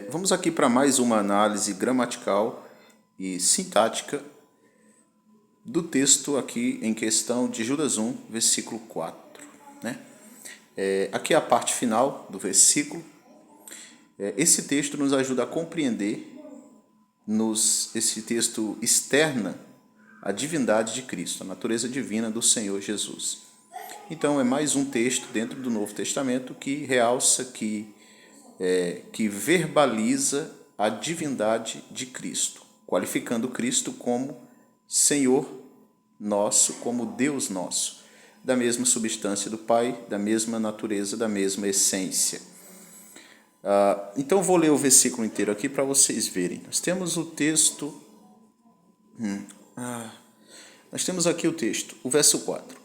Vamos aqui para mais uma análise gramatical e sintática do texto aqui em questão de Judas 1, versículo 4. Né? Aqui é a parte final do versículo. Esse texto nos ajuda a compreender, esse texto externa a divindade de Cristo, a natureza divina do Senhor Jesus. Então é mais um texto dentro do Novo Testamento que realça, que verbaliza a divindade de Cristo, qualificando Cristo como Senhor nosso, como Deus nosso, da mesma substância do Pai, da mesma natureza, da mesma essência. Então vou ler o versículo inteiro aqui para vocês verem. Nós temos o texto... Nós temos aqui o texto, o verso 4.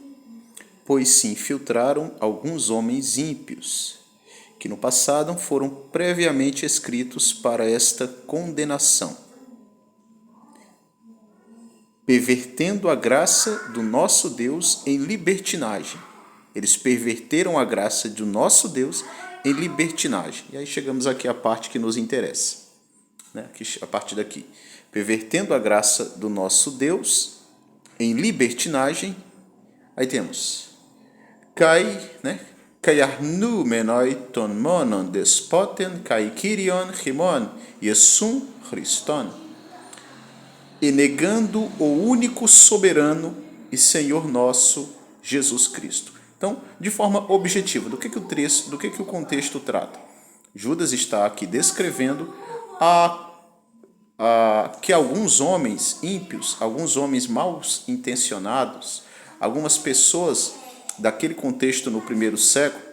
Pois se infiltraram alguns homens ímpios, que no passado foram previamente escritos para esta condenação, pervertendo a graça do nosso Deus em libertinagem. Eles perverteram a graça do nosso Deus em libertinagem. E aí chegamos aqui à parte que nos interessa, né? A partir daqui. Pervertendo a graça do nosso Deus em libertinagem. Aí temos Kai, né? Kai arnu menoi ton monon despoten kai kyrion chimon yesum Christon. E negando o único soberano e Senhor nosso Jesus Cristo. Então, de forma objetiva, do que o contexto trata? Judas está aqui descrevendo que alguns homens ímpios, alguns homens mal intencionados, algumas pessoas daquele contexto no primeiro século,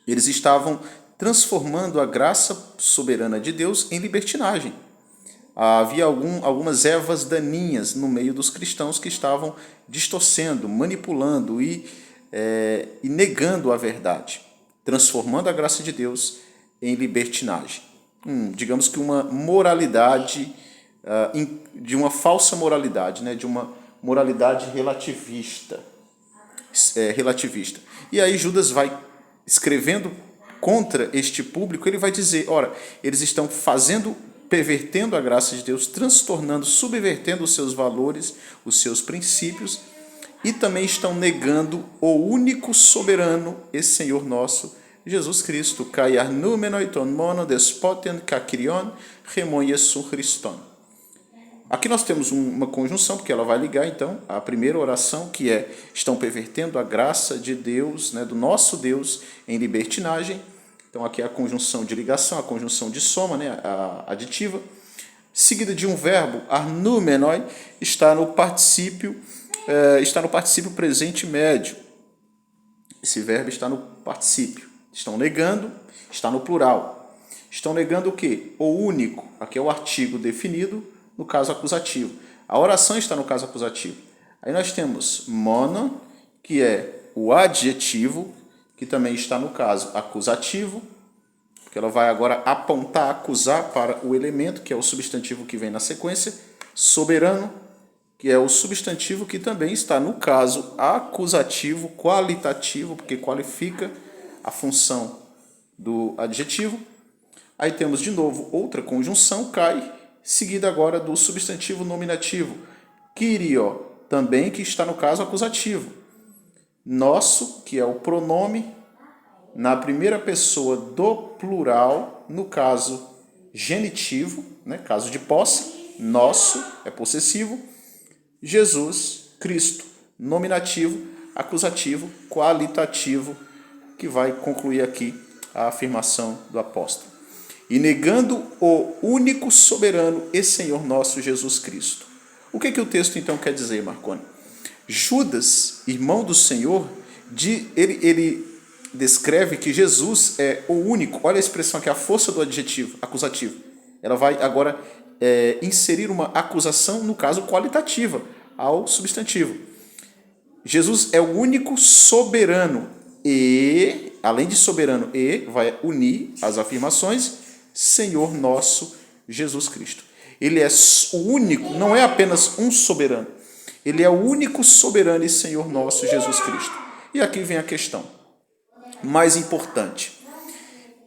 eles estavam transformando a graça soberana de Deus em libertinagem. Havia algumas ervas daninhas no meio dos cristãos que estavam distorcendo, manipulando e negando a verdade, transformando a graça de Deus em libertinagem. Digamos que uma moralidade, de uma falsa moralidade, né? De uma moralidade relativista. E aí Judas vai escrevendo contra este público, ele vai dizer, ora, eles estão pervertendo a graça de Deus, transtornando, subvertendo os seus valores, os seus princípios, e também estão negando o único soberano e Senhor nosso, Jesus Cristo. Kai arnu menoiton mono despoten kakrion remon Jesu Christon. Aqui nós temos uma conjunção, porque ela vai ligar, então, a primeira oração, que estão pervertendo a graça de Deus, né, do nosso Deus, em libertinagem. Então, aqui é a conjunção de ligação, a conjunção de soma, né, a aditiva. Seguida de um verbo, arnumenoi, está no particípio presente médio. Esse verbo está no particípio. Estão negando, está no plural. Estão negando o quê? O único. Aqui é o artigo definido, no caso acusativo. A oração está no caso acusativo. Aí nós temos mono, que é o adjetivo, que também está no caso acusativo, porque ela vai agora apontar, acusar para o elemento, que é o substantivo que vem na sequência. Soberano, que é o substantivo que também está no caso acusativo, qualitativo, porque qualifica a função do adjetivo. Aí temos de novo outra conjunção, kai, seguida agora do substantivo nominativo, kyrio, também que está no caso acusativo. Nosso, que é o pronome na primeira pessoa do plural, no caso genitivo, né, caso de posse, nosso é possessivo, Jesus, Cristo, nominativo, acusativo, qualitativo, que vai concluir aqui a afirmação do apóstolo. E negando o único soberano e Senhor nosso Jesus Cristo. O que o texto então quer dizer, Marconi? Judas, irmão do Senhor, ele descreve que Jesus é o único. Olha a expressão aqui, a força do adjetivo acusativo. Ela vai agora inserir uma acusação, no caso qualitativa, ao substantivo. Jesus é o único soberano e, além de soberano vai unir as afirmações, Senhor nosso Jesus Cristo. Ele é o único, não é apenas um soberano. Ele é o único soberano e Senhor nosso Jesus Cristo. E aqui vem a questão mais importante.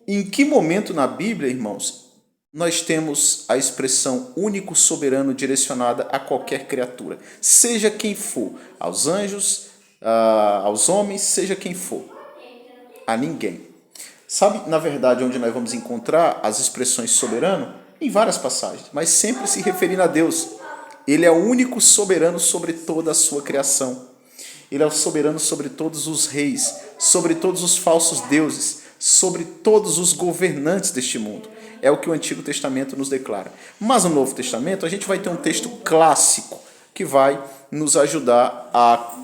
Em que momento na Bíblia, irmãos, nós temos a expressão único soberano direcionada a qualquer criatura, seja quem for, aos anjos, aos homens, seja quem for, a ninguém? Sabe, na verdade, onde nós vamos encontrar as expressões soberano? Em várias passagens, mas sempre se referindo a Deus. Ele é o único soberano sobre toda a sua criação. Ele é o soberano sobre todos os reis, sobre todos os falsos deuses, sobre todos os governantes deste mundo. É o que o Antigo Testamento nos declara. Mas no Novo Testamento a gente vai ter um texto clássico que vai nos ajudar a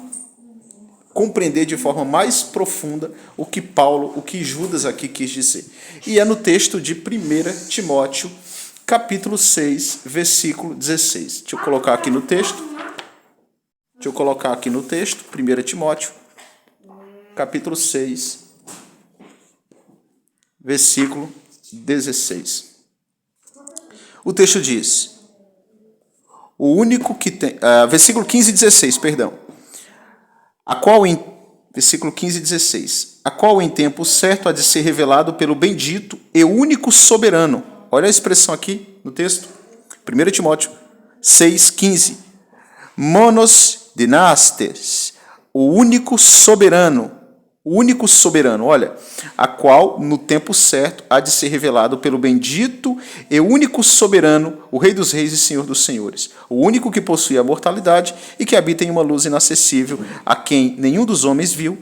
compreender de forma mais profunda o que Judas aqui quis dizer. E é no texto de 1 Timóteo, capítulo 6, versículo 16. Deixa eu colocar aqui no texto. 1 Timóteo, capítulo 6, versículo 16. O texto diz, o único que tem... versículo 15 e 16, perdão. Versículo 15 e 16. A qual em tempo certo há de ser revelado pelo bendito e único soberano. Olha a expressão aqui no texto. 1 Timóteo 6, 15. Monos dinastes, o único soberano, olha, a qual no tempo certo há de ser revelado pelo bendito e único soberano, o Rei dos Reis e Senhor dos Senhores, o único que possui a mortalidade e que habita em uma luz inacessível, a quem nenhum dos homens viu,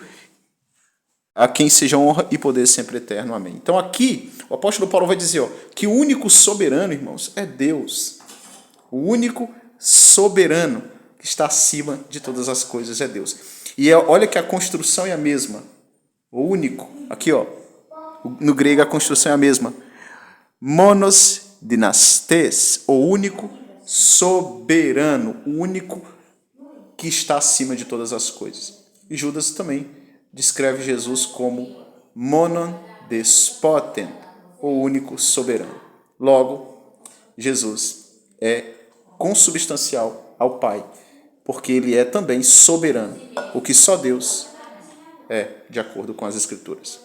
a quem seja honra e poder sempre eterno. Amém. Então aqui, o apóstolo Paulo vai dizer que o único soberano, irmãos, é Deus. O único soberano que está acima de todas as coisas é Deus. E olha que a construção é a mesma. O único, aqui no grego a construção é a mesma. Monos dinastes, o único soberano, o único que está acima de todas as coisas. E Judas também descreve Jesus como monon despoten, o único soberano. Logo, Jesus é consubstancial ao Pai, porque ele é também soberano, o que só Deus é, de acordo com as Escrituras.